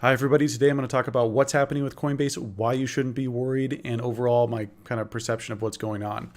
Hi, everybody. Today I'm going to talk about what's happening with Coinbase, why you shouldn't be worried, and overall my kind of perception of what's going on.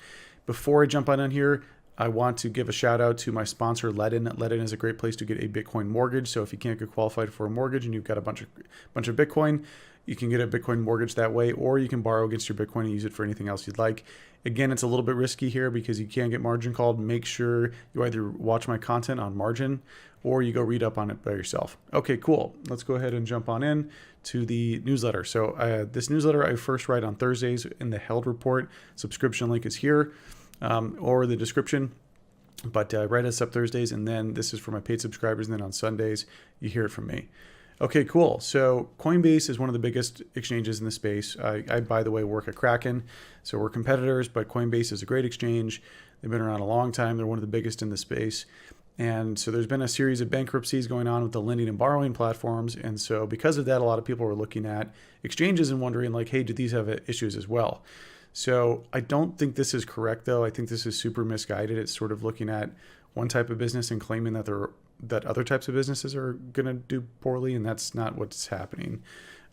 Before I jump on in here, I want to give a shout out to my sponsor, Ledin. Ledin is a great place to get a Bitcoin mortgage. So if you can't get qualified for a mortgage and you've got a bunch of Bitcoin, you can get a Bitcoin mortgage that way, or you can borrow against your Bitcoin and use it for anything else you'd like. Again, it's a little bit risky here because you can get margin called. Make sure you either watch my content on margin or you go read up on it by yourself. Okay, cool. Let's go ahead and jump on in to the newsletter. So this newsletter I first write on Thursdays in the Held report. Subscription link is here or the description. But I write us up Thursdays, and then this is for my paid subscribers, and then on Sundays, you hear it from me. Okay, cool. So Coinbase is one of the biggest exchanges in the space. I by the way, work at Kraken, so we're competitors, but Coinbase is a great exchange. They've been around a long time. They're one of the biggest in the space. And so there's been a series of bankruptcies going on with the lending and borrowing platforms. And so because of that, a lot of people were looking at exchanges and wondering like, hey, do these have issues as well? So I don't think this is correct, though. I think this is super misguided. It's sort of looking at one type of business and claiming that other types of businesses are going to do poorly, and that's not what's happening.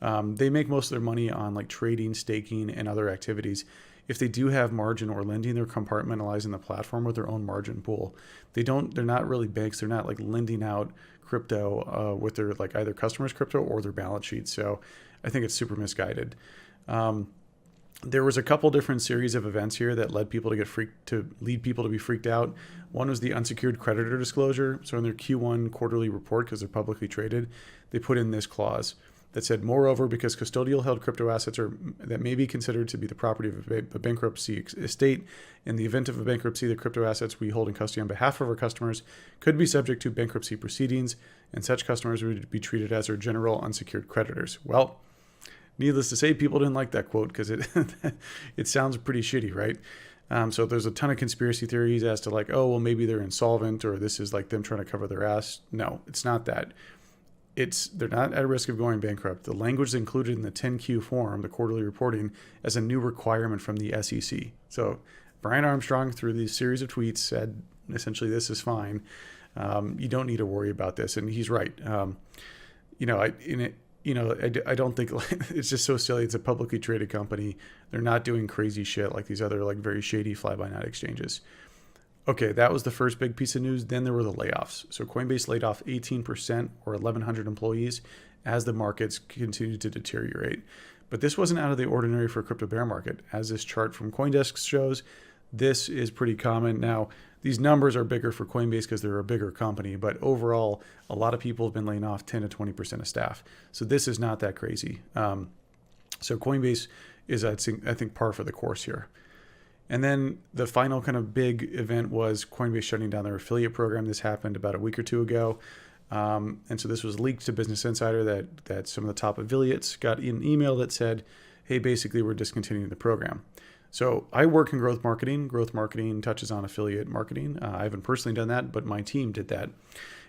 They make most of their money on like trading, staking, and other activities. If they do have margin or lending, they're compartmentalizing the platform with their own margin pool. They're not really banks. They're not like lending out crypto with their like either customers' crypto or their balance sheet. So I think it's super misguided. There was a couple different series of events here that led people to lead people to be freaked out. One was the unsecured creditor disclosure. So in their Q1 quarterly report, because they're publicly traded, they put in this clause that said, moreover, because custodial held crypto assets that may be considered to be the property of a bankruptcy estate, in the event of a bankruptcy, the crypto assets we hold in custody on behalf of our customers could be subject to bankruptcy proceedings, and such customers would be treated as our general unsecured creditors. Well, needless to say, people didn't like that quote because it sounds pretty shitty, right? So there's a ton of conspiracy theories as to like, oh, well, maybe they're insolvent or this is like them trying to cover their ass. No, it's not that. They're not at risk of going bankrupt. The language is included in the 10Q form, the quarterly reporting, as a new requirement from the SEC. So Brian Armstrong, through these series of tweets, said essentially this is fine. You don't need to worry about this, and he's right. I don't think it's just so silly. It's a publicly traded company. They're not doing crazy shit like these other like very shady fly-by-night exchanges. Okay, that was the first big piece of news. Then there were the layoffs. So Coinbase laid off 18% or 1,100 employees as the markets continued to deteriorate. But this wasn't out of the ordinary for a crypto bear market. As this chart from CoinDesk shows, this is pretty common. Now, these numbers are bigger for Coinbase because they're a bigger company, but overall, a lot of people have been laying off 10 to 20% of staff. So this is not that crazy. So Coinbase is, I think, par for the course here. And then the final kind of big event was Coinbase shutting down their affiliate program. This happened about a week or two ago. And so this was leaked to Business Insider that some of the top affiliates got an email that said, hey, basically, we're discontinuing the program. So I work in growth marketing. Growth marketing touches on affiliate marketing. I haven't personally done that, but my team did that.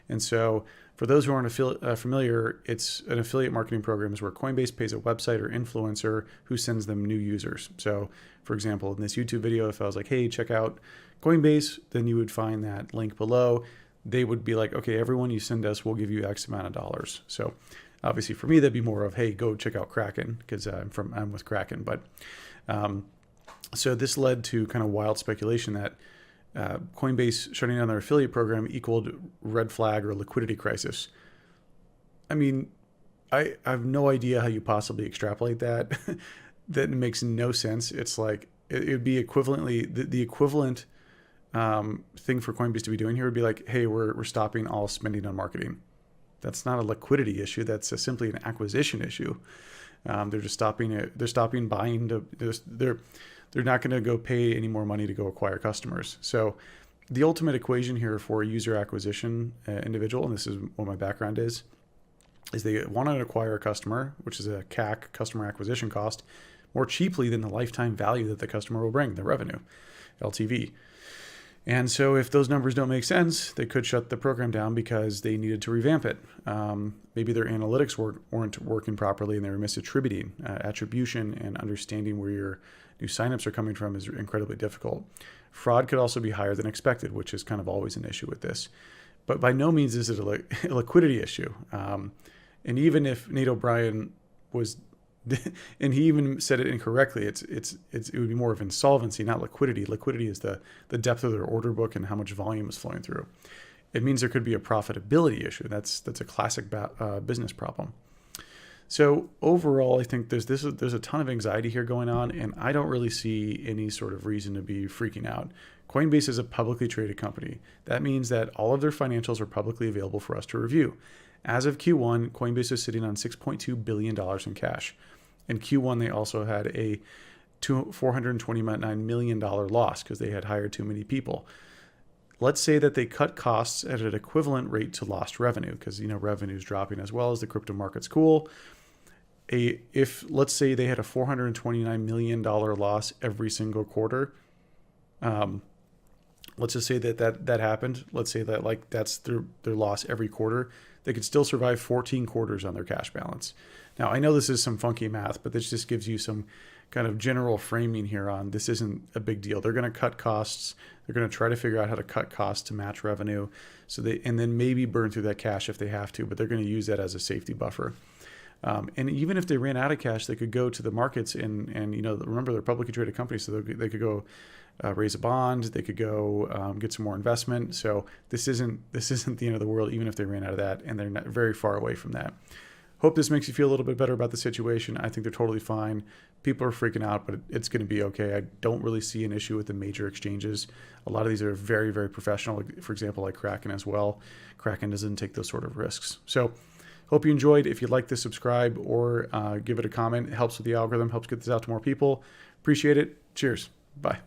And so for those who aren't familiar, it's an affiliate marketing program is where Coinbase pays a website or influencer who sends them new users. So for example, in this YouTube video, if I was like, hey, check out Coinbase, then you would find that link below. They would be like, okay, everyone you send us, we'll give you X amount of dollars. So obviously for me, that'd be more of, hey, go check out Kraken because I'm with Kraken. But so this led to kind of wild speculation that Coinbase shutting down their affiliate program equaled red flag or liquidity crisis. I mean, I have no idea how you possibly extrapolate that. That makes no sense. It's like it would be equivalently the equivalent thing for Coinbase to be doing here would be like, hey, we're stopping all spending on marketing. That's not a liquidity issue. That's simply an acquisition issue. They're just stopping it. They're stopping buying. They're not going to go pay any more money to go acquire customers. So the ultimate equation here for a user acquisition individual, and this is what my background is they want to acquire a customer, which is a CAC, customer acquisition cost, more cheaply than the lifetime value that the customer will bring, the revenue, LTV. And so if those numbers don't make sense, they could shut the program down because they needed to revamp it. Maybe their analytics weren't working properly and they were misattributing. Attribution and understanding where your new signups are coming from is incredibly difficult. Fraud could also be higher than expected, which is kind of always an issue with this. But by no means is it a liquidity issue. And even if Nate O'Brien was, and he even said it incorrectly, it would be more of insolvency, not liquidity. Liquidity is the depth of their order book and how much volume is flowing through. It means there could be a profitability issue. That's a classic business problem. So overall, I think there's a ton of anxiety here going on, and I don't really see any sort of reason to be freaking out. Coinbase is a publicly traded company. That means that all of their financials are publicly available for us to review. As of Q1, Coinbase is sitting on $6.2 billion in cash. In Q1, they also had a $429 million loss because they had hired too many people. Let's say that they cut costs at an equivalent rate to lost revenue, because revenue is dropping as well as the crypto market's cool. If let's say they had a $429 million loss every single quarter, let's just say that happened. Let's say that that's their loss every quarter. They could still survive 14 quarters on their cash balance. Now, I know this is some funky math, but this just gives you some kind of general framing here on this isn't a big deal. They're going to cut costs. They're going to try to figure out how to cut costs to match revenue. And then maybe burn through that cash if they have to, but they're going to use that as a safety buffer. And even if they ran out of cash, they could go to the markets and remember they're publicly traded companies, so they could go raise a bond, they could go get some more investment. So this isn't the end of the world, even if they ran out of that, and they're not very far away from that. Hope this makes you feel a little bit better about the situation. I think they're totally fine. People are freaking out, but it's going to be okay. I don't really see an issue with the major exchanges. A lot of these are very, very professional. For example, like Kraken as well. Kraken doesn't take those sort of risks. So hope you enjoyed. If you'd like to subscribe or give it a comment, it helps with the algorithm, helps get this out to more people. Appreciate it. Cheers. Bye.